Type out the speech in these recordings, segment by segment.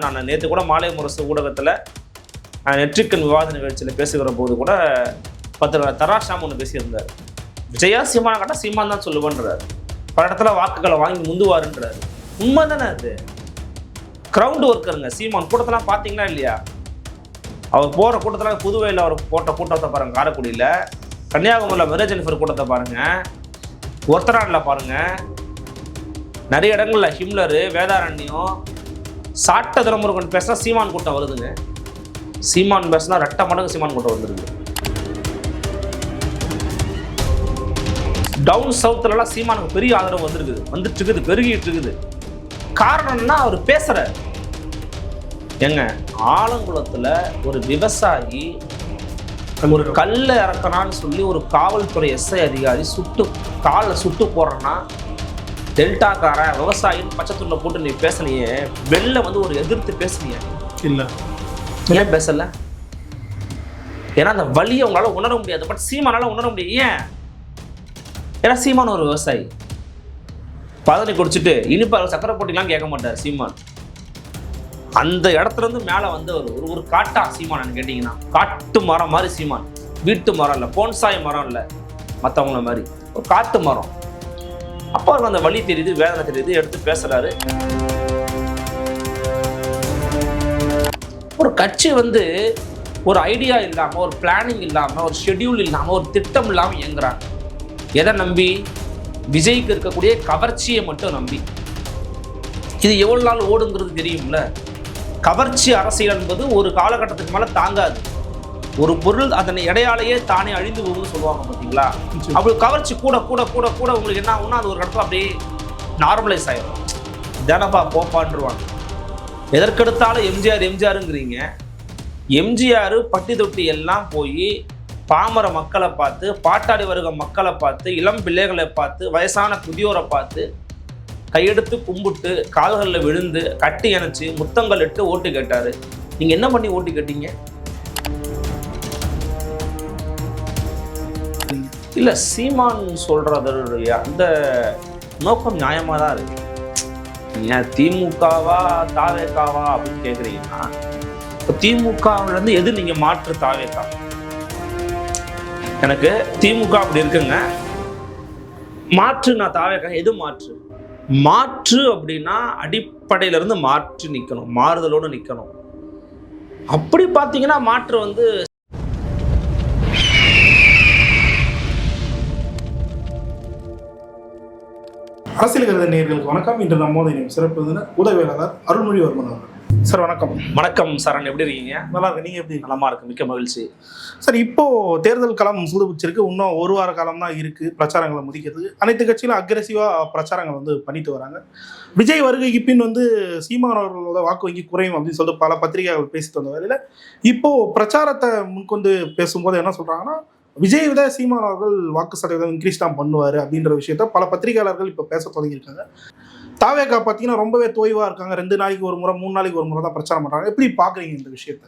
நான் நேற்று கூட மாலை முரசு ஊடகத்தில் நெற்றிக்கண் விவாத நிகழ்ச்சியில் பேசுகிற போது கூட பத்திரிகை தராஷாம் ஒன்று பேசியிருந்தார். விஜயா சீமான கேட்டால் சீமான் தான் சொல்லுவேன்றார். பல இடத்துல வாக்குகளை வாங்கி முந்துவாருன்றாரு. உண்மை தானே அது. கிரவுண்ட் ஒர்க்கருங்க சீமான். கூட்டத்தெல்லாம் பார்த்தீங்களா இல்லையா? அவர் போகிற கூட்டத்தில் புதுவையில் அவர் போட்ட கூட்டத்தை பாருங்கள், காரைக்குடியில், கன்னியாகுமரியில் மெரேஜெனிஃபர் கூட்டத்தை பாருங்கள், ஒருத்தராண்டில் பாருங்கள், நிறைய இடங்களில் ஹிம்லரு, வேதாரண்யம், சாட்ட துறைமுருகன் பேசினா சீமான் கூட்டம் வருதுங்க. சீமான் பேசினா 2 மடங்கு சீமான் கூட்டம் வந்துருக்கு. டவுன் சவுத்துலலாம் சீமானுக்கு பெரிய ஆதரவு வந்துட்டு இருக்குது, பெருகிட்டு இருக்குது. காரணம்னா அவர் பேசுகிறார். ஏங்க, ஆலங்குளத்தில் ஒரு விவசாயி ஒரு கல்லை இறக்கணான்னு சொல்லி ஒரு காவல்துறை எஸ்ஐ அதிகாரி காலில் சுட்டு போடுறேன்னா, டெல்டாக்காரன் விவசாயின்னு பச்சை துண்டை போட்டு நீ பேசலையே, வெளில வந்து ஒரு எதிர்த்து பேசலையே? இல்லை, ஏன் பேசல? ஏன்னா அந்த வலியை உங்களால் உணர முடியாது. பட் சீமானால உணர முடியும். ஏன்? ஏன்னா சீமான் ஒரு விவசாயி. பதனி குடிச்சிட்டு இனிப்பாக சக்கரை போட்டிலாம் கேட்க மாட்டார் சீமான். அந்த இடத்துல இருந்து மேலே வந்து ஒரு காட்டா சீமானு கேட்டிங்கன்னா, காட்டு மரம் மாதிரி சீமான். வீட்டு மரம் இல்லை, போன்சாய் மரம் இல்லை, மற்றவங்கள மாதிரி ஒரு காட்டு மரம். அப்போ அவருக்கு அந்த வலி தெரியுது, வேதனை தெரியுது, எடுத்து பேசுறாரு. ஒரு கட்சி வந்து ஒரு ஐடியா இல்லாமல், ஒரு பிளானிங் இல்லாமல், ஒரு ஷெட்யூல் இல்லாமல், ஒரு திட்டம் இல்லாமல் இயங்குறாங்க. எதை நம்பி? விஜய்க்கு இருக்கக்கூடிய கவர்ச்சியை மட்டும் நம்பி. இது எவ்வளோ நாள் ஓடுங்கிறது தெரியும்ல. கவர்ச்சி அரசியல் என்பது ஒரு காலகட்டத்துக்கு மேலே தாங்காது. ஒரு பொருள் அதனை இடையாலேயே தானே அழிந்து போகும்னு சொல்லுவாங்க பார்த்தீங்களா? அப்படி கவர்ச்சி கூட கூட கூட கூட உங்களுக்கு என்ன ஆகும்னா, அது ஒரு இடத்துல அப்படியே நார்மலைஸ் ஆகிடும். தினப்பா போப்பான்ருவாங்க. எதற்கெடுத்தாலும் எம்ஜிஆருங்கிறீங்க. எம்ஜிஆர் பட்டி தொட்டி எல்லாம் போய் பாமர மக்களை பார்த்து, பாட்டாளி வருக மக்களை பார்த்து, இளம் பிள்ளைகளை பார்த்து, வயசான புதியோரை பார்த்து கையெடுத்து கும்பிட்டு கால்களில் விழுந்து கட்டி அணைச்சி முத்தங்கள் இட்டு ஓட்டு கேட்டாரு. நீங்க என்ன பண்ணி ஓட்டு கேட்டீங்க? இல்ல, சீமான் சொல்றதுடைய அந்த நோக்கம் நியாயமா தான் இருக்கு. ஏன் திமுகவா தாவேக்காவா அப்படின்னு கேக்குறீங்கன்னா, திமுகவுல இருந்து எது நீங்க மாற்று தாவேக்கா? எனக்கு திமுக அப்படி இருக்குங்க, மாற்று நான் தாவேக்கா. எது மாற்று? மாற்று அப்படின்னா அடிப்படையில இருந்து மாற்றி நிற்கணும், மாறுதலோடு நிற்கணும். அப்படி பார்த்தீங்கன்னா மாற்று வந்து அரசியல் கருத நேயர்களுக்கு வணக்கம். இன்று நம்மோட சிறப்பு விருந்தினர் உதவியாளர் அருள்மொழிவர்மன் அவர்கள். சார் வணக்கம். வணக்கம் சரண், எப்படி இருக்கீங்க? நல்லா இருக்கு, நீங்க எப்படி? நலமா இருக்கு, மிக்க மகிழ்ச்சி. சார், இப்போ தேர்தல் களம் சூடுபிடிச்சிருக்கு. இன்னும் 1 வார காலம் தான் இருக்கு பிரச்சாரங்களை முடிக்கிறதுக்கு. அனைத்து கட்சியிலும் அக்ரெசிவா பிரச்சாரங்கள் வந்து பண்ணிட்டு வராங்க. விஜய் வருகைக்கு பின் வந்து சீமான் அவர்களோட வாக்கு வங்கி குறையும் அப்படின்னு சொல்லிட்டு பல பத்திரிகைகள் பேசிட்டு வந்த வேலையில இப்போ பிரச்சாரத்தை முன்கொண்டு பேசும்போது என்ன சொல்றாங்கன்னா, விஜய் விட சீமான் அவர்கள் வாக்கு சதவீதம் இன்க்ரீஸ் தான் பண்ணுவார் அப்படின்ற விஷயத்த பல பத்திரிகையாளர்கள் இப்போ பேச தொடங்கியிருக்காங்க. தாவேக்கா பார்த்தீங்கன்னா ரொம்பவே தொய்வா இருக்காங்க. 2 நாளைக்கு ஒரு முறை 3 நாளைக்கு ஒரு முறை தான் பிரச்சாரம் பண்றாங்க. எப்படி பாக்குறீங்க இந்த விஷயத்த?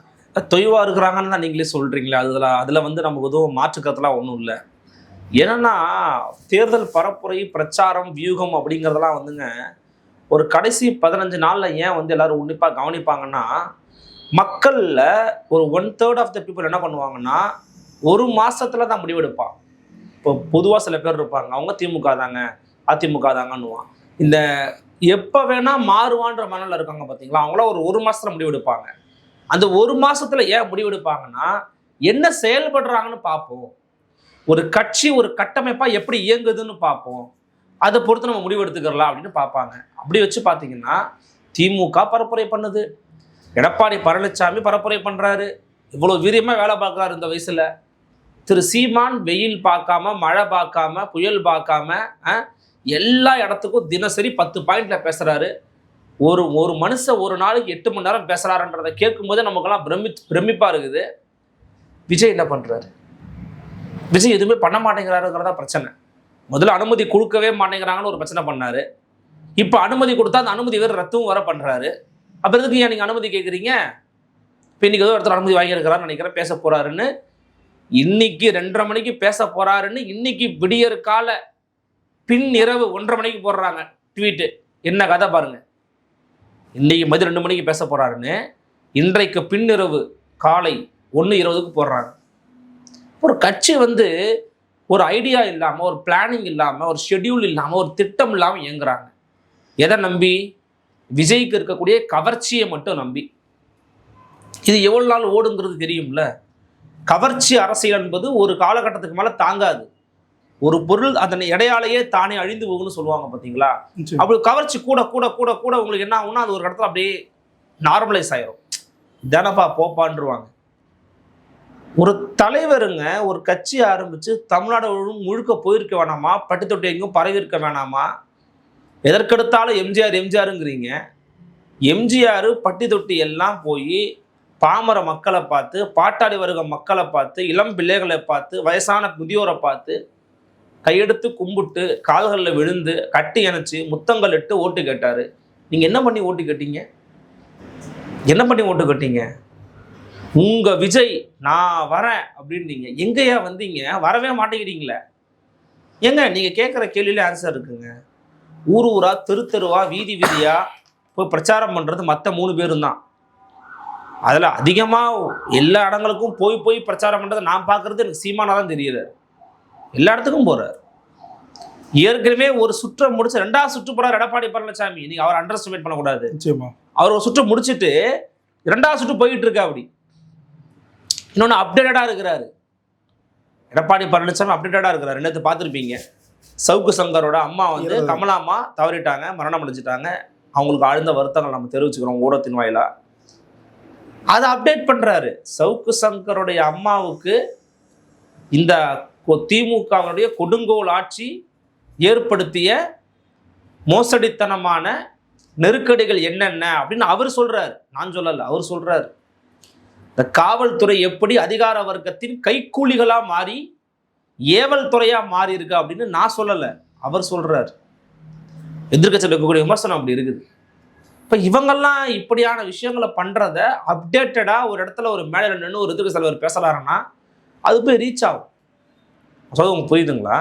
தொய்வா இருக்கிறாங்கன்னு தான் நீங்களே சொல்றீங்களா? அதுல வந்து நமக்கு எதுவும் மாற்றுக்கிறதுலாம் ஒன்றும் இல்லை. என்னன்னா, தேர்தல் பரப்புரை, பிரச்சாரம், வியூகம் அப்படிங்கிறதெல்லாம் வந்துங்க ஒரு கடைசி 15 நாள்ல ஏன் வந்து எல்லாரும் உன்னிப்பா கவனிப்பாங்கன்னா, மக்கள்ல ஒரு 1/3 ஆஃப் த பீப்புள் என்ன பண்ணுவாங்கன்னா, 1 மாசத்துல தான் முடிவெடுப்பான். இப்போ பொதுவாக சில பேர் இருப்பாங்க, அவங்க திமுக தாங்க, அதிமுக தாங்கன்னுவான். இந்த எப்போ வேணா மாறுவான்ற மனநில இருக்காங்க பார்த்தீங்களா, அவங்களாம் ஒரு மாசத்துல முடிவெடுப்பாங்க. அந்த 1 மாசத்துல ஏன் முடிவெடுப்பாங்கன்னா, என்ன செயல்படுறாங்கன்னு பார்ப்போம். ஒரு கட்சி ஒரு கட்டமைப்பா எப்படி இயங்குதுன்னு பார்ப்போம். அதை பொறுத்து நம்ம முடிவெடுத்துக்கலாம் அப்படின்னு பார்ப்பாங்க. அப்படி வச்சு பார்த்தீங்கன்னா, திமுக பரப்புரை பண்ணுது, எடப்பாடி பழனிசாமி பரப்புரை பண்றாரு, இவ்வளோ வீரியமா வேலை பார்க்குறாரு இந்த வயசுல. திரு சீமான் வெயில் பார்க்காம, மழை பார்க்காம, புயல் பார்க்காம எல்லா இடத்துக்கும் தினசரி 10 பாயிண்ட்ல பேசுறாரு. ஒரு மனுஷன் ஒரு நாளைக்கு 8 மணி நேரம் பேசுறாருன்றதை கேட்கும்போதே நமக்கெல்லாம் பிரமிப்பா இருக்குது. விஜய் என்ன பண்றாரு? விஜய் எதுவுமே பண்ண மாட்டேங்கிறாருங்கிறதா பிரச்சனை. முதல்ல அனுமதி கொடுக்கவே மாட்டேங்கிறாங்கன்னு ஒரு பிரச்சனை பண்ணாரு. இப்போ அனுமதி கொடுத்தா அந்த அனுமதி வேறு ரத்தும் வர பண்றாரு. அப்புறம் எதுக்கு ஏன் நீங்க அனுமதி கேட்குறீங்க? இப்போ இன்னைக்கு ஏதோ இடத்துல அனுமதி வாங்கியிருக்கிறான்னு நினைக்கிறேன், பேச போறாருன்னு. இன்னைக்கு 2:30 மணிக்கு பேச போறாருன்னு இன்னைக்கு விடியற் கால பின் இரவு 1:30 மணிக்கு போடுறாங்க ட்வீட்டு. என்ன கதை பாருங்க. இன்னைக்கு மதியம் 2 மணிக்கு பேச போறாருன்னு இன்றைக்கு பின்னிரவு காலை 1:20க்கு போடுறாங்க. ஒரு கட்சி வந்து ஒரு ஐடியா இல்லாமல், ஒரு பிளானிங் இல்லாமல், ஒரு ஷெட்யூல் இல்லாமல், ஒரு திட்டம் இல்லாமல் இயங்குறாங்க. எதை நம்பி? விஜய்க்கு இருக்கக்கூடிய கவர்ச்சியை மட்டும் நம்பி. இது எவ்வளோ நாள் ஓடுங்கிறது தெரியும்ல. கவர்ச்சி அரசியல் என்பது ஒரு காலகட்டத்துக்கு மேலே தாங்காது. ஒரு பொருள் அதன் இடையாலேயே தானே அழிந்து போகும்னு சொல்லுவாங்க பார்த்தீங்களா? அப்படி கவர்ச்சி கூட கூட கூட கூட உங்களுக்கு என்ன ஆகும்னா அது ஒரு இடத்துல அப்படியே நார்மலைஸ் ஆயிரும். தானப்பா போப்பான்ருவாங்க. ஒரு தலைவருங்க ஒரு கட்சி ஆரம்பித்து தமிழ்நாடு முழுக்க போயிருக்க வேணாமா? பட்டு தொட்டி எங்கேயும் பரவி இருக்க வேணாமா? எதற்கெடுத்தாலும் எம்ஜிஆர் எம்ஜிஆருங்கிறீங்க. எம்ஜிஆர் பட்டி தொட்டி எல்லாம் போய் பாமர மக்களை பார்த்து, பாட்டாளி வர்க்க மக்களை பார்த்து, இளம் பிள்ளைகளை பார்த்து, வயசான முதியோரை பார்த்து கையெடுத்து கும்பிட்டு கால்களில் விழுந்து கட்டி அணைச்சி முத்தங்கள் இட்டு ஓட்டு கேட்டார். நீங்கள் என்ன பண்ணி ஓட்டு கேட்டீங்க? என்ன பண்ணி ஓட்டு கேட்டீங்க? உங்கள் விஜய் நான் வரேன் அப்படின்னீங்க. எங்கேயா வந்தீங்க? வரவே மாட்டேங்கிறீங்களே. ஏங்க நீங்கள் கேட்குற கேள்வியிலே ஆன்சர் இருக்குங்க. ஊர் ஊரா தெரு தெருவா வீதி வீதியா போய் பிரச்சாரம் பண்ணுறது மற்ற 3 பேரும் தான். அதில் அதிகமாக எல்லா இடங்களுக்கும் போய் போய் பிரச்சாரம் பண்ணுறது நான் பார்க்குறது எனக்கு சீமானா தான் தெரியுறாரு. எல்லா இடத்துக்கும் போகிறார். ஏற்கனவே ஒரு சுற்றை முடிச்சு 2வது சுற்று போகிறார் எடப்பாடி பழனிசாமி. நீங்கள் அவர் அண்டர் எஸ்டிமேட் பண்ணக்கூடாது. அவர் ஒரு சுற்று முடிச்சுட்டு 2வது சுற்று போயிட்டு இருக்கா. அப்படி இன்னொன்று அப்டேட்டடாக இருக்கிறாரு எடப்பாடி பழனிசாமி. அப்டேட்டடாக இருக்கிறாரு. நேற்று பார்த்துருப்பீங்க, சவுக்கு சங்கரோட அம்மா வந்து கமலாம்மா தவறிட்டாங்க, மரணம் அடைஞ்சிட்டாங்க. அவங்களுக்கு ஆழ்ந்த வருத்தங்கள் நம்ம தெரிவிச்சுக்கிறோம் ஊடகத்தின் வாயிலா. அதை அப்டேட் பண்ணுறாரு. சவுக்கு சங்கருடைய அம்மாவுக்கு இந்த திமுகவுடைய கொடுங்கோல் ஆட்சி ஏற்படுத்திய மோசடித்தனமான நெருக்கடிகள் என்னென்ன அப்படின்னு அவர் சொல்றாரு. நான் சொல்லல, அவர் சொல்றாரு. இந்த காவல்துறை எப்படி அதிகார வர்க்கத்தின் கைக்கூலிகளா மாறி ஏவல் துறையா மாறி இருக்கு அப்படின்னு நான் சொல்லல, அவர் சொல்றாரு. எதிர்க்கட்சியில் இருக்கக்கூடிய விமர்சனம் அப்படி இருக்குது. இப்போ இவங்கெல்லாம் இப்படியான விஷயங்களை பண்றத அப்டேட்டடா ஒரு இடத்துல ஒரு மேலே நின்று ஒரு எதிர்க்கட்சி தலைவர் பேசலாருன்னா அது போய் ரீச் ஆகும். சொல்ல உங்களுக்கு புரியுதுங்களா?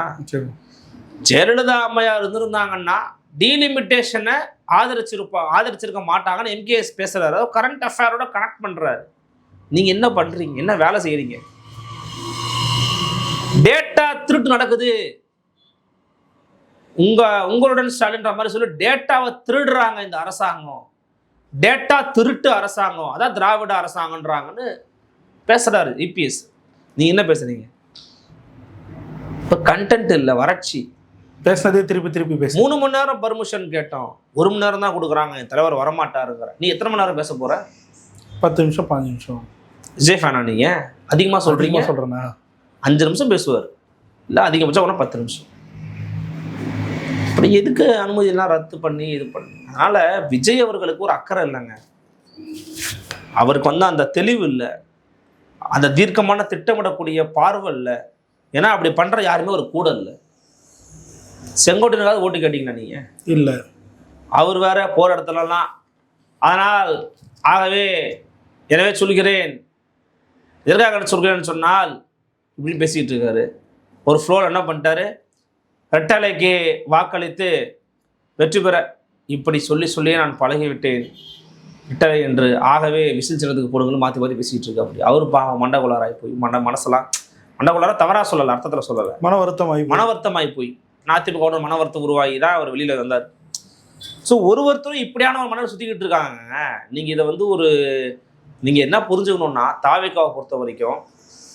ஜெயலலிதா அம்மையார் இருந்திருந்தாங்கன்னா டீலிமிட்டேஷனை ஆதரிச்சிருக்க மாட்டாங்கன்னு எம்கேஎஸ் பேசுறாரு. கரண்ட் அஃபேரோட கனெக்ட் பண்றாரு. நீங்க என்ன பண்றீங்க? என்ன வேலை செய்யறீங்க? டேட்டா திருட்டு நடக்குது. உங்களுடன் ஸ்டாலின்ற மாதிரி சொல்லி டேட்டாவை திருடுறாங்க இந்த அரசாங்கம். டேட்டா திருட்டு அரசாங்கம், அதான் திராவிட அரசாங்கன்றாங்கன்னு பேசுறாரு இபிஎஸ். நீங்க என்ன பேசுறீங்க? இப்போ கண்டென்ட் இல்லை, வறட்சி. பேசுனதே திருப்பி திருப்பி பேச 3 மணி நேரம் பர்மிஷன் கேட்டோம், 1 மணி நேரம் தான் கொடுக்குறாங்க. என் தலைவர் வரமாட்டாருங்கிற. நீ எத்தனை மணி நேரம் பேச போற? 10 நிமிஷம் 15 நிமிஷம். விஜய் ஃபேனா நீங்க? அதிகமாக சொல்றீங்க. சொல்றேன்னா 5 நிமிஷம் பேசுவார், இல்லை அதிகபட்சம் கூட 10 நிமிஷம். அப்படி எதுக்கு அனுமதியெல்லாம் ரத்து பண்ணி இது பண்ணி? அதனால விஜய் அவர்களுக்கு ஒரு அக்கறை இல்லைங்க. அவருக்கு வந்து அந்த தெளிவு இல்லை, அந்த தீர்க்கமான திட்டமிடக்கூடிய பார்வை இல்லை. ஏன்னா அப்படி பண்ற யாருமே ஒரு கூட இல்லை. செங்கோட்டையனுக்காவது ஓட்டு கேட்டீங்களா நீங்க? இல்லை. அவர் வேற போற இடத்துலலாம் அதனால் ஆகவே எனவே சொல்கிறேன், எதற்காக சொல்கிறேன்னு சொன்னால் இப்படின்னு பேசிக்கிட்டு இருக்காரு. ஒரு ஃப்ளோர் என்ன பண்ணிட்டாரு, ரெட்டலைக்கு வாக்களித்து வெற்றி பெற இப்படி சொல்லியே நான் பழகிவிட்டேன் ரெட்டலை என்று. ஆகவே விசில் சின்னத்துக்கு போடுங்களும் மாற்றி மாற்றி பேசிக்கிட்டு இருக்கா. அப்படி அவரு பாவம் மண்டகுளாராகி போய் மனசெல்லாம் மண்டகுளார தவறாக சொல்லலை, அர்த்தத்தில் சொல்லலை, மன வருத்தமாகி போய் அதிமுக மன வருத்தம் உருவாகி தான் அவர் வெளியில் வந்தார். ஸோ ஒருத்தரும் இப்படியான ஒரு மனதை சுற்றிக்கிட்டு இருக்காங்க. நீங்கள் இதை வந்து நீங்கள் என்ன புரிஞ்சுக்கணுன்னா, தாவேக்காவை பொறுத்த வரைக்கும்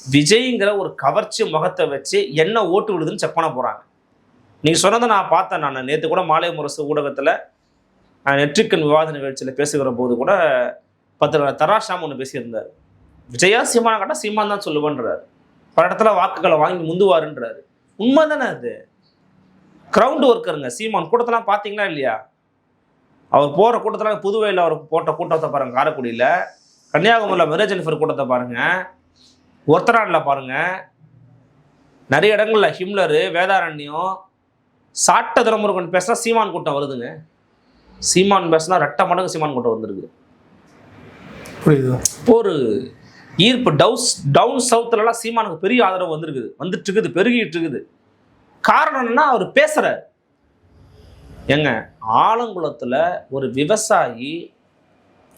விஜய்ங்கிற ஒரு கவர்ச்சி முகத்தை வச்சு என்ன ஓட்டு விடுதுன்னு செக் பண்ண போகிறாங்க. நீங்கள் சொன்னதை நான் பார்த்தேன். நான் நேற்று கூட மாலை முரசு ஊடகத்தில் நெற்றிக்கண் விவாத நிகழ்ச்சியில் பேசுகிற போது கூட தராஷாம் ஒன்று பேசியிருந்தார். விஜயா சீமான கேட்டால் சீமான் தான் சொல்லுவேன்றார். பல இடத்துல வாக்குகளை வாங்கி முந்துவாருன்றாரு. உண்மை தானே அது? கிரவுண்ட் ஒர்க்கருங்க சீமான். கூட்டத்தெல்லாம் பார்த்தீங்களா இல்லையா? அவர் போகிற கூட்டத்தில் புதுவையில் அவர் போட்ட கூட்டத்தை பாருங்கள், காரைக்குடியில், கன்னியாகுமரியில் மெரே ஜெனிஃபர் கூட்டத்தை பாருங்கள், ஒருத்தராண்டில் பாருங்கள், நிறைய இடங்களில் ஹிம்லரு, வேதாரண்யம், சாட்ட துரமுருகன் பேசினா சீமான் கூட்டம் வருதுங்க. சீமான் பேசினா 2 மடங்கு சீமான் கூட்டம் வந்துருக்கு. ஒரு ஈர்ப்பு டவுன் சவுத்துலலாம் சீமானுக்கு பெரிய ஆதரவு வந்துட்டு இருக்குது, பெருகிட்டு இருக்குது. காரணம் என்னன்னா அவர் பேசுறார். ஏங்க, ஆலங்குளத்தில் ஒரு விவசாயி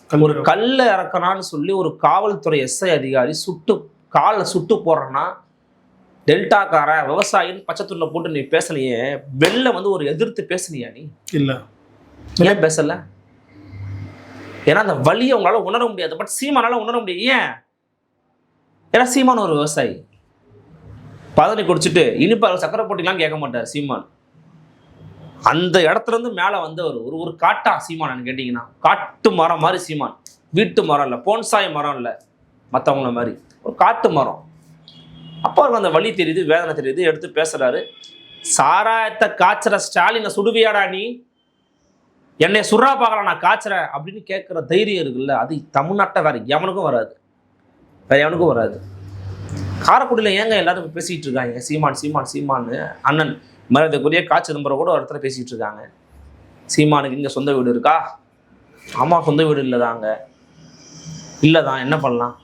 ஒரு கல்லை இறக்கறான்னு சொல்லி ஒரு காவல்துறை எஸ்ஐ அதிகாரி காலில் சுட்டு போடுறேன்னா டெல்டாக்கார விவசாயின்னு பச்சைத்துள்ள போட்டு நீ பேசலையே, வெளில வந்து ஒரு எதிர்த்து பேசலையா நீ? இல்லை, ஏன் பேசல? ஏன்னா அந்த வலியை உங்களால உணர முடியாது. பட் சீமானால உணர முடியும். ஏன்? ஏன்னா சீமான் ஒரு விவசாயி. பதனி குடிச்சிட்டு இனிப்பாக சக்கரை போட்டிலாம் கேட்க மாட்டார் சீமான். அந்த இடத்துல இருந்து மேலே வந்து ஒரு காட்டா சீமான் கேட்டிங்கன்னா, காட்டு மரம் மாதிரி சீமான். வீட்டு மரம் இல்லை, போன்சாய் மரம் இல்லை, மற்றவங்கள மாதிரி ஒரு காட்டு மரம். அப்போ அவருக்கு அந்த வலி தெரியுது, வேதனை தெரியுது, எடுத்து பேசுறாரு. சாராயத்தை காய்ச்சற ஸ்டாலினை சுடுவியாடா நீ, என்னை சுறா பார்க்கலாம் நான் காய்ச்சறேன் அப்படின்னு கேட்குற தைரியம் இருக்குல்ல, அது தமிழ்நாட்டை வேற எவனுக்கும் வராது, வேற எவனுக்கும் வராது. காரைக்குடியில் ஏங்க எல்லாரும் பேசிகிட்டு இருக்காங்க சீமான் சீமான் சீமான்னு. அண்ணன் மரியாதைக்குரிய காய்ச்சி நம்பரை கூட ஒரு இடத்துல பேசிகிட்டு இருக்காங்க. சீமானுக்கு இங்கே சொந்த வீடு இருக்கா? ஆமாம், சொந்த வீடு இல்லைதாங்க. இல்லைதான், என்ன பண்ணலாம்?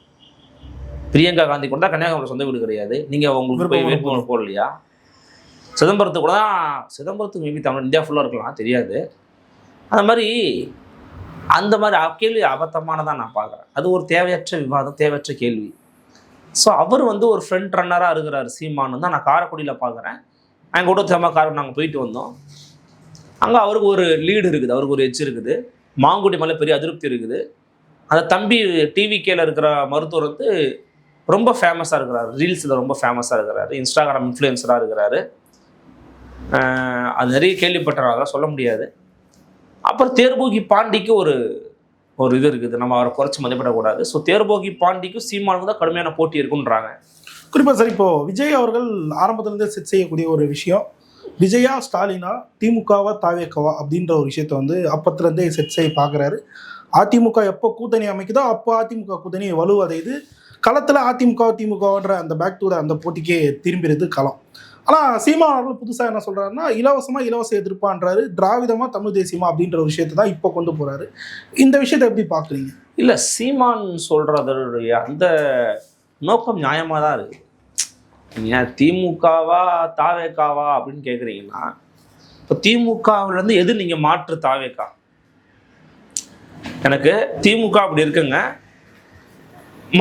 பிரியங்கா காந்தி கூட தான் கன்னியாகுமரி சொந்த வீடு கிடையாது. நீங்கள் உங்களுக்கு போய் வேட்புமனு போடலையா? சிதம்பரத்துக்கு கூட தான், சிதம்பரத்துக்கு மேபி தமிழ் இந்தியா ஃபுல்லாக இருக்கலாம், தெரியாது. அந்த மாதிரி கேள்வி அபத்தமானதான் நான் பார்க்குறேன். அது ஒரு தேவையற்ற விவாதம், தேவையற்ற கேள்வி. ஸோ அவர் வந்து ஒரு ஃப்ரண்ட் ரன்னராக இருக்கிறார் சீமானு தான் நான் காரைக்குடியில் பார்க்குறேன். அங்கே கூட காரைக்குடி நாங்கள் போயிட்டு வந்தோம். அங்கே அவருக்கு ஒரு லீடு இருக்குது, அவருக்கு ஒரு எட்ஜ் இருக்குது. மாங்குடி மேலே பெரிய அதிருப்தி இருக்குது. அந்த தம்பி டிவிகேல இருக்கிற மருத்துவர் வந்து ரொம்ப ஃபேமஸாக இருக்கிறார், ரீல்ஸில் ரொம்ப ஃபேமஸாக இருக்கிறாரு, இன்ஸ்டாகிராம் இன்ஃப்ளூயன்சராக இருக்கிறாரு. அது நிறைய கேள்விப்பட்டறாங்க, சொல்ல முடியாது. அப்புறம் தேர்போகி பாண்டிக்கு ஒரு இது இருக்குது, நம்ம அவரை குறைச்சி மதிப்பிடக்கூடாது. ஸோ தேர்போகி பாண்டிக்கும் சீமானுக்கு தான் கடுமையான போட்டி இருக்குன்றாங்க. குறிப்பாக சார், இப்போ விஜய் அவர்கள் ஆரம்பத்திலேருந்தே செட் செய்யக்கூடிய ஒரு விஷயம், விஜயா ஸ்டாலினா திமுகவா தாவேக்கவா அப்படின்ற ஒரு விஷயத்த வந்து அப்பத்துலேருந்தே செட் செய்ய பார்க்குறாரு. அதிமுக எப்போ கூட்டணி அமைக்குதோ அப்போ அதிமுக கூட்டணி வலுவடையுது. களத்தில் அதிமுக திமுகன்ற அந்த பேக் டு அந்த போட்டிக்கே திரும்பிடுது களம். ஆனால் சீமான் அவர்கள் புதுசாக என்ன சொல்கிறாருன்னா, இலவச எதிர்ப்பான்றாரு, திராவிடமா தமிழ் தேசியமா அப்படின்ற ஒரு விஷயத்தை தான் இப்போ கொண்டு போகிறாரு. இந்த விஷயத்தை எப்படி பார்க்குறீங்க? இல்லை, சீமான் சொல்கிறதுடைய அந்த நோக்கம் நியாயமாக தான் இருக்குது. நீங்கள் திமுகவா தாவேக்காவா அப்படின்னு கேட்குறீங்கன்னா, இப்போ திமுகவிலேருந்து எது நீங்கள் மாற்று தாவேக்கா? எனக்கு திமுக அப்படி இருக்குங்க,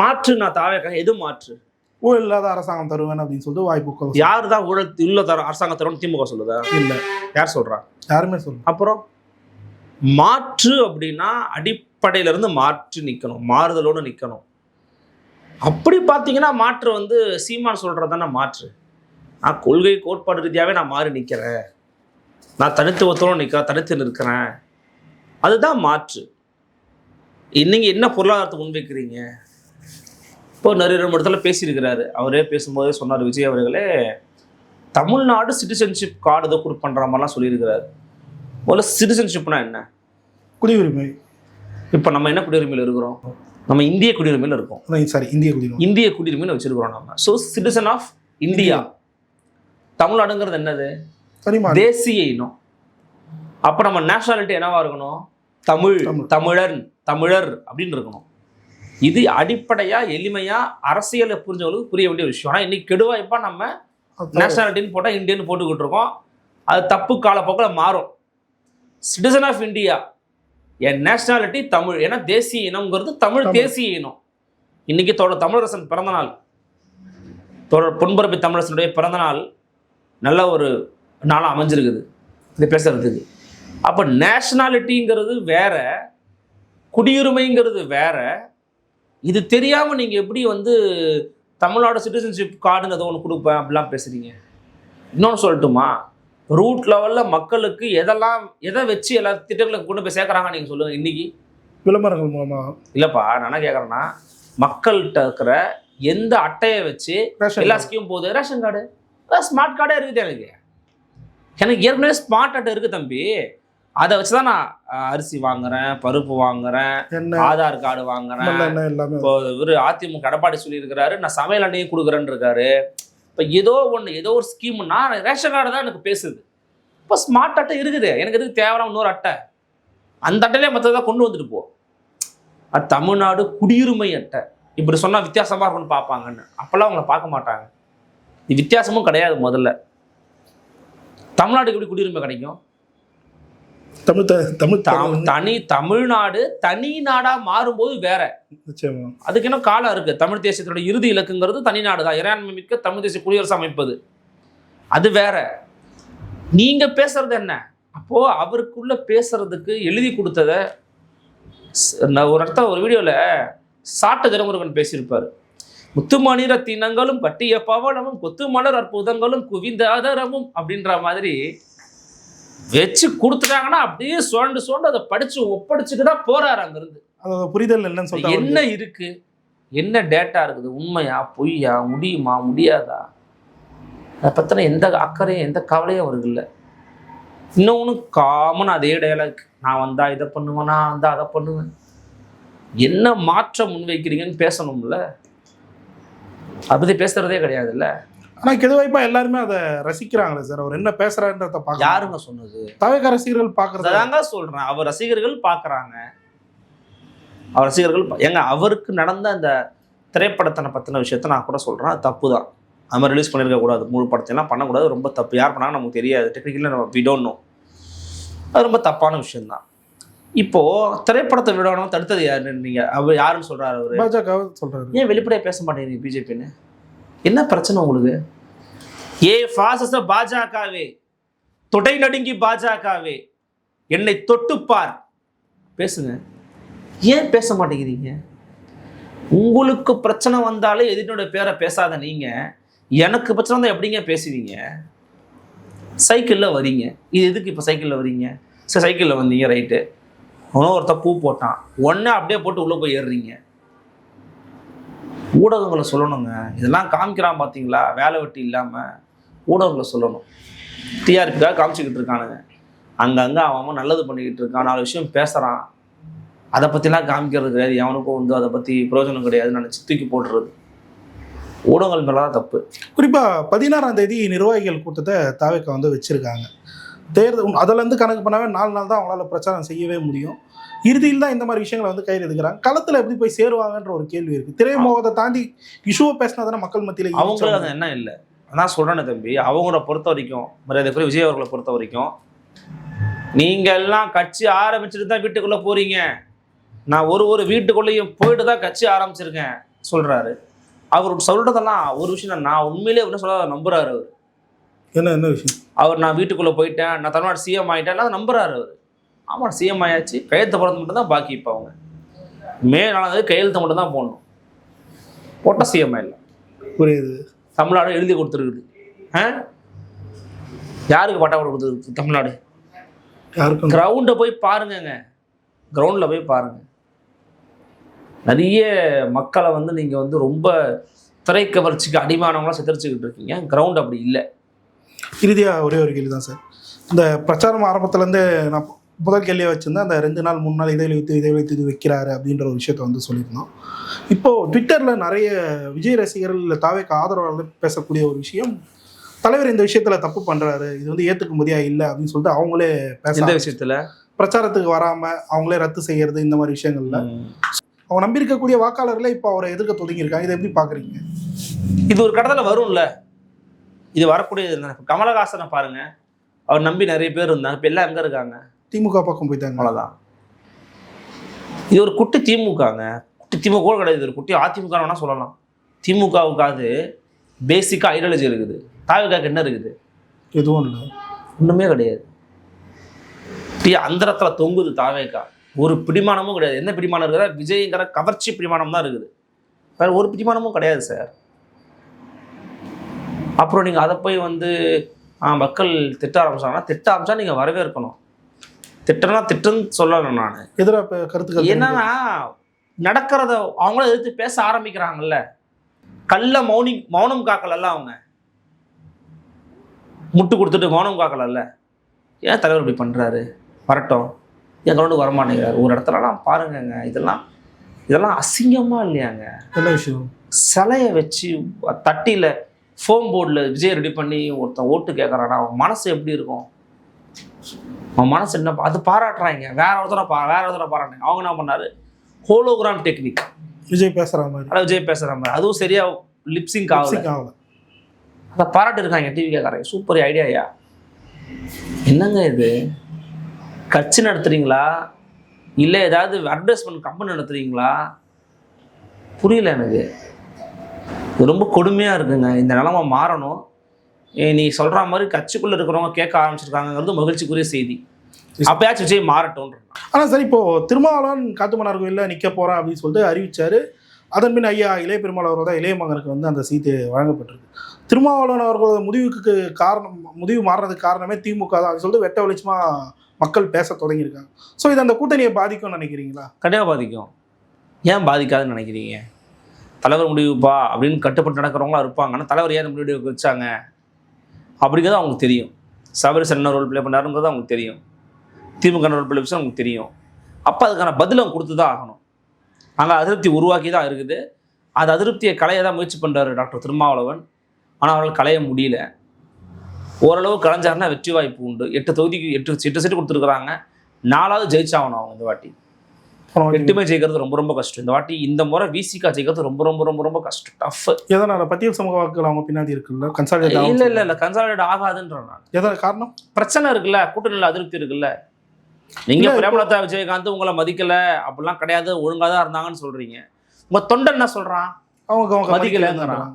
மாற்று நான் தாவேக்கா, எது மாற்று? ஊழல் இல்லாத அரசாங்கம் தருவேன் அப்படின்னு சொல்லிட்டு வாய்ப்பு. யார் தான் ஊழல் உள்ள அரசாங்கம் தருவோம் திமுக சொல்லுதா? இல்லை, யார் சொல்றா? யாருமே சொல்ல. அப்புறம் மாற்று அப்படின்னா அடிப்படையிலிருந்து மாற்றி நிற்கணும், மாறுதலோடு நிற்கணும். அப்படி பார்த்தீங்கன்னா மாற்று வந்து சீமான் சொல்றது தானே மாற்று. நான் கொள்கை கோட்பாடு ரீதியாகவே நான் மாறி நிற்கிறேன், நான் தனித்துவத்தோடு தனித்து நிற்கிறேன், அதுதான் மாற்று. இன்னைக்கு என்ன பொருளாதாரத்தை முன்வைக்கிறீங்க? இப்போ நிறைய இடத்துல பேசியிருக்கிறாரு. அவரே பேசும்போதே சொன்னார், விஜய் அவர்களே, தமிழ்நாடு சிட்டிசன்ஷிப் கார்டு ஏதோ கொடுத்து பண்ணுற மாதிரிலாம் சொல்லியிருக்கிறாரு. முதல்ல சிட்டிசன்ஷிப்னா என்ன? குடியுரிமை. இப்போ நம்ம என்ன குடியுரிமையில் இருக்கிறோம்? நம்ம இந்திய குடியுரிமையில் இருக்கோம். சாரி, இந்திய குடியுரிமையில் வச்சிருக்கிறோம் நம்ம. So citizen of India. தமிழ்நாடுங்கிறது என்னது? தேசிய இனம். அப்போ நம்ம நேஷனாலிட்டி என்னவா இருக்கணும்? தமிழர் அப்படின்னு இருக்கணும். இது அடிப்படையாக எளிமையாக அரசியலை புரிஞ்சவங்களுக்கு புரிய வேண்டிய விஷயம். ஆனால் இன்னைக்கு கெடுவாய்ப்பா நம்ம நேஷனாலிட்டின்னு போட்டால் இந்தியன்னு போட்டுக்கிட்டு இருக்கோம். அது தப்பு, காலப்போக்கில் மாறும். சிட்டிசன் ஆஃப் இந்தியா, என் நேஷனாலிட்டி தமிழ். ஏன்னா தேசிய இனம்ங்கிறது தமிழ் தேசிய இனம். இன்னைக்கு தமிழரசன் பிறந்தநாள், பொன்பரப்பி தமிழரசனுடைய பிறந்தநாள் நல்ல ஒரு நாளாக அமைஞ்சிருக்குது இது பேசுறதுக்கு. அப்போ நேஷனாலிட்டிங்கிறது வேற, குடியுரிமைங்கிறது வேற. இது தெரியாமல் நீங்கள் எப்படி வந்து தமிழ்நாடு சிட்டிசன்ஷிப் கார்டுன்னு ஏதோ ஒன்று கொடுப்பேன் அப்படிலாம் பேசுகிறீங்க? இன்னொன்று சொல்லட்டுமா? ரூட் லெவலில் மக்களுக்கு எதை வச்சு எல்லா திட்டங்களை கொண்டு போய் சேர்க்குறாங்க நீங்கள் சொல்லுங்கள். இன்னைக்கு விளம்பரங்கள் மூலமாக இல்லைப்பா, நான் என்ன கேட்குறேன்னா, மக்கள்கிட்ட இருக்கிற எந்த அட்டையை வச்சு எல்லா ஸ்கீம் போகுது? ரேஷன் கார்டு, ஸ்மார்ட் கார்டே இருக்குது. எனக்கு ஏற்கனவே ஸ்மார்ட் அட்டை இருக்குது தம்பி. அதை வச்சு தான் நான் அரிசி வாங்குறேன், பருப்பு வாங்குறேன், ஆதார் கார்டு வாங்குறேன். இப்போ இவர் அதிமுக எடப்பாடி சொல்லியிருக்கிறாரு, நான் சமையல் அண்ணையும் கொடுக்குறேன்னு இருக்காரு. இப்போ ஏதோ ஒரு ஸ்கீம்னா ரேஷன் கார்டு தான் எனக்கு பேசுது. இப்போ ஸ்மார்ட் அட்டை இருக்குது, எனக்கு எதுக்கு தேவையான இன்னொரு அட்டை? அந்த அட்டையிலே மற்றதான் கொண்டு வந்துட்டு போ. அது தமிழ்நாடு குடியுரிமை அட்டை. இப்படி சொன்னால் வித்தியாசமாக இருக்குன்னு பார்ப்பாங்கன்னு. அப்போல்லாம் அவங்கள பார்க்க மாட்டாங்க. இது வித்தியாசமும் கிடையாது. முதல்ல தமிழ்நாட்டுக்கு எப்படி குடியுரிமை கிடைக்கும்? தமிழ்நாடு தனி நாடா மாறும்போது வேற. நிச்சயமா அதுக்கு என்ன காலம் இருக்கு. தமிழ் தேசியத்தோட இறுதி இலக்குங்கிறது தனி நாடு தான், இறையாண்மை மிக்க தமிழ் தேசிய குடியரசு அமைப்பது, அது வேற. நீங்க பேசுறது என்ன? அப்போ அவருக்குள்ள பேசுறதுக்கு எழுதி கொடுத்தத ஒரு இடத்துல ஒரு வீடியோல சாட்ட ஜனமுருகன் பேசியிருப்பாரு. முத்துமணி ரத்தினங்களும் கட்டிய பவளமும் கொத்து மலர் அற்புதங்களும் குவிந்த ஆதாரமும் அப்படின்ற மாதிரி வச்சு கொடுத்துட்டாங்கன்னா அப்படியே சோண்டு அதை படிச்சு ஒப்படைச்சுட்டு தான் போறாரு அங்கிருந்து. புரிதல் இல்லைன்னு சொல்லிட்டு என்ன இருக்கு, என்ன டேட்டா இருக்குது, உண்மையா பொய்யா, முடியுமா முடியாதா, அதை பத்தின எந்த அக்கறையும் எந்த கவலையும் அவருக்கு இல்லை. இன்னொன்று காமன் அதே டயலாக், நான் வந்தா இதை பண்ணுவேன், நான் வந்தா அதை பண்ணுவேன். என்ன மாற்றம் முன்வைக்கிறீங்கன்னு பேசணும்ல, அதை பத்தி பேசுறதே கிடையாதுல்ல. ஆனா கெதுவாய்ப்பா எல்லாருமே அதை ரசிக்கிறாங்களே சார், அவர் என்ன பேசுறாருன்றத பார்க்க. யாருங்க சொன்னது? தவிக ரசிகர்கள் பார்க்கறதாங்க சொல்றேன். அவர் ரசிகர்கள் பார்க்கறாங்க, அவர் ரசிகர்கள் ஏங்க அவருக்கு நடந்த அந்த திரைப்படத்தினை பத்தின விஷயத்த நான் கூட சொல்றேன், அது தப்பு தான். அது மாதிரி ரிலீஸ் பண்ணியிருக்க கூடாது, முழு படத்தையெல்லாம் பண்ணக்கூடாது, ரொம்ப தப்பு. யார் பண்ணாங்க நமக்கு தெரியாது, டெக்னிக்கலி நம்ம வி டோன்ட் நோ. அது ரொம்ப தப்பான விஷயம்தான். இப்போ திரைப்படத்தை விடணும் தடுத்தது யாரு? நீங்க அவர் யாருன்னு சொல்றாரு? அவரு பாஜக சொல்றாரு. ஏன் வெளிப்படையா பேச மாட்டேங்குது பிஜேபின்னு? என்ன பிரச்சனை உங்களுக்கு? ஏ பாசிச பாஜகவே, தொடை நடுங்கி பாஜகவே, என்னை தொட்டுப்பார், பேசுங்க. ஏன் பேச மாட்டேங்கிறீங்க? உங்களுக்கு பிரச்சனை வந்தாலே எதிரியோட பேரை பேசாத நீங்க, எனக்கு பிரச்சனை வந்தால் எப்படிங்க பேசுவீங்க? சைக்கிளில் வரீங்க, இது எதுக்கு இப்போ சைக்கிளில் வரீங்க? சரி சைக்கிளில் வந்தீங்க ரைட்டு, ஒருத்தர் பூ போட்டான், ஒன்றே அப்படியே போட்டு உள்ளே போய் ஏறுறீங்க. ஊடகங்களை சொல்லணுங்க, இதெல்லாம் காமிக்கிறான் பார்த்தீங்களா, வேலை வெட்டி இல்லாமல் ஊடகங்களை சொல்லணும். டிஆர்பிக்காக காமிச்சிக்கிட்டு இருக்கானுங்க, அங்கங்கே அவன் நல்லது பண்ணிக்கிட்டு இருக்கான், 4 விஷயம் பேசுகிறான், அதை பற்றிலாம் காமிக்கிறது கிடையாது. எவனுக்கும் வந்து அதை பற்றி பிரயோஜனம் கிடையாதுன்னு நினச்சி தூக்கி போட்டுறது ஊடகங்கள் மேலே தான் தப்பு. குறிப்பாக 16ஆம் தேதி நிர்வாகிகள் கூட்டத்தை தாவேக்கா வந்து வச்சுருக்காங்க. தேர்தல் அதிலேருந்து கணக்கு பண்ணாவே 4 நாள் தான் அவங்களால பிரச்சாரம் செய்யவே முடியும். இறுதியில் தான் இந்த மாதிரி விஷயங்களை வந்து கையில் எடுக்கிறாங்க. களத்தில் எப்படி போய் சேருவாங்கன்ற ஒரு கேள்வி இருக்குது. திரைமுகத்தை தாண்டி இஷ்யூவை பேசினா தானே மக்கள் மத்தியில் அவங்களுக்கு அது என்ன இல்லை. அதான் சொல்கிறேன்னு தம்பி, அவங்கள பொறுத்த வரைக்கும், மரியாதைக்குரிய விஜய் அவர்களை பொறுத்த வரைக்கும், நீங்கள் எல்லாம் கட்சி ஆரம்பிச்சுட்டு தான் வீட்டுக்குள்ளே போகிறீங்க, நான் ஒரு வீட்டுக்குள்ளேயும் போயிட்டு தான் கட்சி ஆரம்பிச்சிருக்கேன் சொல்கிறாரு. அவர் சொல்கிறதெல்லாம் ஒரு விஷயம் நான் உண்மையிலே என்ன சொல்ல நம்புறாரு. அவர் என்ன விஷயம்? அவர் நான் வீட்டுக்குள்ளே போயிட்டேன், நான் தமிழ்நாடு சிஎம் ஆகிட்டேன், அதை நம்புறாரு அவர். ஆமாம் சிஎம் ஆயாச்சு, கையெழுத்து போடுறது மட்டும் தான் பாக்கி. இப்போ அவங்க மே 4 கையெழுத்து மட்டும் தான் போடணும், போட்ட சிஎம் இல்லை. புரியுது. தமிழ்நாடு எழுதி கொடுத்துருக்குது. யாருக்கு பட்டா கொடுத்துருக்கு தமிழ்நாடு? யாருக்கும். கிரவுண்டை போய் பாருங்கங்க, கிரவுண்டில் போய் பாருங்க. நிறைய மக்களை வந்து நீங்கள் வந்து ரொம்ப திரைக்கவர்ச்சிக்கு அடிமானவங்களாம் சித்தரிச்சுக்கிட்டு இருக்கீங்க. கிரவுண்ட் அப்படி இல்லை. இறுதியாக ஒரே ஒரு கேள்வி தான் சார். இந்த பிரச்சாரம் ஆரம்பத்துலேருந்து நான் முதல் கேள்வியாக வச்சுருந்தேன், அந்த 2 நாள் 3 நாள் இதை வைத்து இது வைக்கிறாரு அப்படின்ற ஒரு விஷயத்த வந்து சொல்லியிருந்தோம். இப்போது ட்விட்டரில் நிறைய விஜய் ரசிகர்கள் இல்லை தாவேக்கு ஆதரவாளர்கள் பேசக்கூடிய ஒரு விஷயம், தலைவர் இந்த விஷயத்தில் தப்பு பண்ணுறாரு, இது வந்து ஏற்றுக்க முடியாது இல்லை அப்படின்னு சொல்லிட்டு அவங்களே பேச. இந்த விஷயத்தில் பிரச்சாரத்துக்கு வராமல் அவங்களே ரத்து செய்கிறது, இந்த மாதிரி விஷயங்கள்ல அவங்க நம்பியிருக்கக்கூடிய வாக்காளர்களை இப்போ அவரை எதிர்க்க தொடங்கியிருக்காங்க. இதை எப்படி பார்க்குறீங்க? இது ஒரு கடத்தில் வரும்ல, இது வரக்கூடியது. கமலஹாசனை பாருங்க, அவர் நம்பி நிறைய பேர் இருந்தாங்க, இப்போ எல்லாம் எங்கே இருக்காங்க? திமுக பக்கம் போயிட்டாங்க. அவ்வளோதான். இது ஒரு குட்டி திமுகங்க, குட்டி திமுக கூட கிடையாது, ஒரு குட்டி அதிமுக வேணா சொல்லலாம். திமுகவுக்காவது பேசிக்காக ஐடியாலஜி இருக்குது, தாவேக்காவுக்கு என்ன இருக்குது? எதுவும் இல்லை, ஒன்றுமே கிடையாது. அந்தரத்தில் தொங்குது தாவேக்கா, ஒரு பிடிமானமும் கிடையாது. என்ன பிடிமானம் இருக்குதா? விஜய்ங்கிற கவர்ச்சி பிடிமானம் தான் இருக்குது, வேறு ஒரு பிடிமானமும் கிடையாது சார். அப்புறம் நீங்கள் அதை போய் வந்து மக்கள் திட்ட ஆரம்பிச்சா நீங்கள் வரவேற்கணும். திட்டம்னா திட்டம்னு சொல்லலை நான், எதிராக கருத்துக்கள். என்னன்னா நடக்கிறத அவங்கள எதிர்த்து பேச ஆரம்பிக்கிறாங்கல்ல, கல்ல மௌனம் காக்கலல்ல, அவங்க முட்டு கொடுத்துட்டு மௌனம் காக்கலல்ல. ஏன் தலைவர் இப்படி பண்ணுறாரு, வரட்டும், என் கவுண்டுக்கு வரமாட்டேங்கிறாரு ஒரு இடத்துலலாம் பாருங்கங்க. இதெல்லாம் அசிங்கமாக இல்லையாங்க? என்ன விஷயம்? சிலையை வச்சு தட்டியில் ஃபோம் போர்டில் விஜய் ரெடி பண்ணி ஒருத்தன் ஓட்டு கேட்குறானா, அவன் மனசு எப்படி இருக்கும்? அவன் மனசு என்ன, அது பாராட்டுறாங்க, வேற ஒருத்தரை பாராட்டுறாங்க. அவங்க என்ன பண்ணாரு, ஹோலோகிராம் டெக்னிக், விஜய் பேசுகிற மாதிரி, அதுவும் சரியா லிப்சிங் ஆகல, அதை பாராட்டு இருக்காங்க டிவி கேட்குறாங்க. சூப்பர் ஐடியாயா, என்னங்க இது? கட்சி நடத்துறீங்களா இல்லை ஏதாவது அட்வர்டைஸ்மெண்ட் கம்பெனி நடத்துறீங்களா? புரியல எனக்கு. இது ரொம்ப கொடுமையாக இருக்குங்க. இந்த நிலைமை மாறணும். நீ சொல்கிற மாதிரி கட்சிக்குள்ளே இருக்கிறவங்க கேட்க ஆரம்பிச்சிருக்காங்கிறது மகிழ்ச்சிக்குரிய செய்தி. அப்பயாச்சும் விஜய் மாறட்டும். ஆனால் சார் இப்போ திருமாவளவன் காட்டுமன்னார் கோயிலில் நிற்க போகிறேன் அப்படின்னு சொல்லிட்டு அறிவிச்சாரு. அதன் பின் ஐயா இளைய பெருமாள் அவரோட இளைய மகனுக்கு வந்து அந்த சீட்டு வழங்கப்பட்டிருக்கு. திருமாவளவன் அவர்களோட முடிவு மாறுறதுக்கு காரணமே திமுக தான் அப்படின்னு சொல்லிட்டு வெட்ட வெளிச்சமாக மக்கள் பேச தொடங்கியிருக்காங்க. ஸோ இது அந்த கூட்டணியை பாதிக்கும்னு நினைக்கிறீங்களா? கண்டிப்பாக பாதிக்கும். ஏன் பாதிக்காதுன்னு நினைக்கிறீங்க? தலைவர் முடிவுப்பா அப்படின்னு கட்டுப்பட்டு நடக்கிறவங்களாம் இருப்பாங்க. ஆனால் தலைவர் ஏன் முடிவு வச்சாங்க அப்படிங்கிறது அவங்களுக்கு தெரியும். சபரிசன் என்ன ரோல் ப்ளே பண்ணாருங்கிறது அவங்களுக்கு தெரியும். திமுக ரோல் ப்ளே பண்ண அவங்களுக்கு தெரியும். அப்போ அதுக்கான பதில் அவங்க கொடுத்து தான் ஆகணும். அங்கே அதிருப்தி உருவாக்கி தான் இருக்குது. அந்த அதிருப்தியை களைய தான் முயற்சி பண்ணுறாரு டாக்டர் திருமாவளவன். ஆனால் அவரால் களைய முடியல. ஓரளவு கலைஞ்சாருன்னா வெற்றி வாய்ப்பு உண்டு. 8 தொகுதிக்கு 8 சீட்டு கொடுத்துருக்குறாங்க. 4வது ஜெயிச்சாகணும் அவங்க. இந்த வாட்டி 8மே ஜெயிக்கிறது ரொம்ப ரொம்ப கஷ்டம். இந்த வாட்டி இந்த முறை விசிகா ஜெயிக்கிறது ரொம்ப ரொம்ப ரொம்ப ரொம்ப கஷ்டம். டஃப். எதனால? பட்டியல் சமூக வாக்குகள் அவங்க பின்னாடி இருக்குல்ல, கன்சாலிடேட் இல்லை கன்சாலிடேட் ஆகாதுன்ற நான். எதனா காரணம்? பிரச்சனை இருக்குல்ல, கூட்டணியில் அதிருப்தி இருக்குல்ல. நீங்க பிரேமலதா விஜயகாந்த் உங்களை மதிக்கல அப்படிலாம் கிடையாது, ஒழுங்கா தான் இருந்தாங்கன்னு சொல்றீங்க. உங்க தொண்டன் என்ன சொல்றான்? அவங்க மதிக்கலங்கிறான்.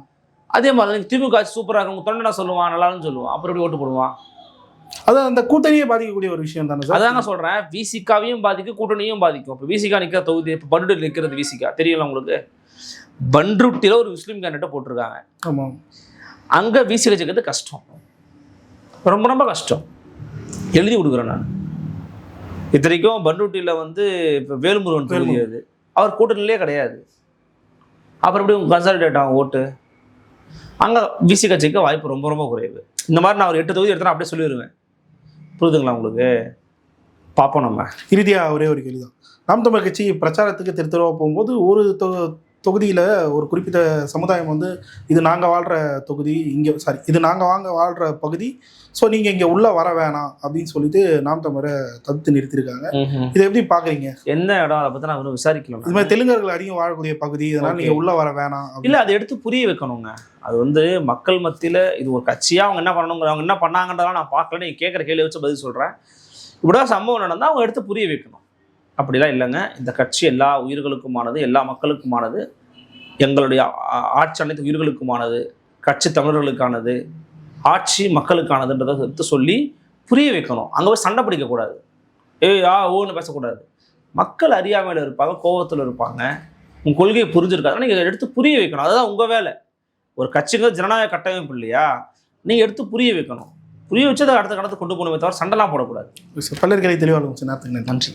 அதே மாதிரி திமுக சூப்பரா இருக்கு, உங்க தொண்டன் என்ன சொல்லுவான்? நல்லான்னு சொல்லுவான். அப்புறம் எப்படி ஓட்டு போடுவான்? அது அந்த கூட்டணியை பாதிக்கக்கூடிய ஒரு விஷயம் தானே சார்? அதாங்க சொல்றேன். விசிகாவையும் பாதிக்கும், கூட்டணியும் பாதிக்கும். இப்போ விசிகா நிற்கிற தொகுதி, இப்போ பண்ருட்டியில் நிற்கிறது விசிகா தெரியல உங்களுக்கு? பண்ருட்டியில் ஒரு முஸ்லீம் கேண்டிடேட்டை போட்டிருக்காங்க. ஆமாம். அங்கே விசிகா ஜெயிக்கிறது கஷ்டம், ரொம்ப ரொம்ப கஷ்டம். எழுதி கொடுக்குறேன் நான். இத்தனைக்கும் பண்ருட்டியில் வந்து இப்போ வேலுமுருகன் தெரியாது, அவர் கூட்டணியிலே கிடையாது. அப்புறம் எப்படி உங்கள் கன்சாலிடேட் ஆகும் ஓட்டு? அங்கே விசிகா ஜெயிக்க வாய்ப்பு ரொம்ப ரொம்ப குறைவு. இந்த மாதிரி நான் ஒரு 8 தொகுதி எடுத்தேன்னா அப்படியே சொல்லிடுவேன். புரியுதுங்களா உங்களுக்கு? பார்ப்போம். நம்ம இறுதியாக ஒரே ஒரு கேள்வி தான். நாம் தமிழர் கட்சி பிரச்சாரத்துக்கு தெருவாக போகும்போது ஒரு தொகுதியில் ஒரு குறிப்பிட்ட சமுதாயம் வந்து இது நாங்கள் வாழ்கிற தொகுதி, இது நாங்கள் வாழ்கிற பகுதி, ஸோ நீங்கள் இங்கே உள்ளே வர வேணாம் அப்படின்னு சொல்லிட்டு நாம் தமிழரை தடுத்து நிறுத்தியிருக்காங்க. இதை எப்படி பார்க்குறீங்க? என்ன இடம் அதை பற்றி நான் இன்னும் விசாரிக்கலாம். இது மாதிரி தெலுங்கர்கள் அதிகம் வாழக்கூடிய பகுதி, இதனால் நீங்கள் உள்ளே வர வேணாம் இல்லை, அதை எடுத்து புரிய வைக்கணுங்க. அது வந்து மக்கள் மத்தியில் இது ஒரு கட்சியாக அவங்க என்ன பண்ணணுங்கிற, அவங்க என்ன பண்ணாங்கன்றதெல்லாம் நான் பார்க்கல. நீங்கள் கேட்குற கேள்வி வச்சு பதில் சொல்கிறேன். இப்படிதான் சம்பவம் நடந்தால் அவங்க எடுத்து புரிய வைக்கணும். அப்படிலாம் இல்லைங்க. இந்த கட்சி எல்லா உயிர்களுக்குமானது, எல்லா மக்களுக்குமானது, எங்களுடைய ஆட்சி அனைத்து உயிர்களுக்குமானது, கட்சி தமிழர்களுக்கானது, ஆட்சி மக்களுக்கானதுன்றதை எடுத்து சொல்லி புரிய வைக்கணும். அங்கே போய் சண்டை பிடிக்கக்கூடாது, ஓன்னு பேசக்கூடாது. மக்கள் அறியாமையில் இருப்பாங்க, கோபத்தில் இருப்பாங்க, உங்கள் கொள்கையை புரிஞ்சிருக்காது. நீங்கள் எடுத்து புரிய வைக்கணும். அதுதான் உங்கள் வேலை. ஒரு கட்சிக்கு ஜனநாயக கட்டமைப்பு இல்லையா? நீங்கள் எடுத்து புரிய வைக்கணும். புரிய வச்சு அதை அடுத்த கடத்தை கொண்டு போகணுமே தவிர சண்டைலாம் போடக்கூடாது. பல்லர்களை தெளிவாக நேரத்துக்கு நன்றி.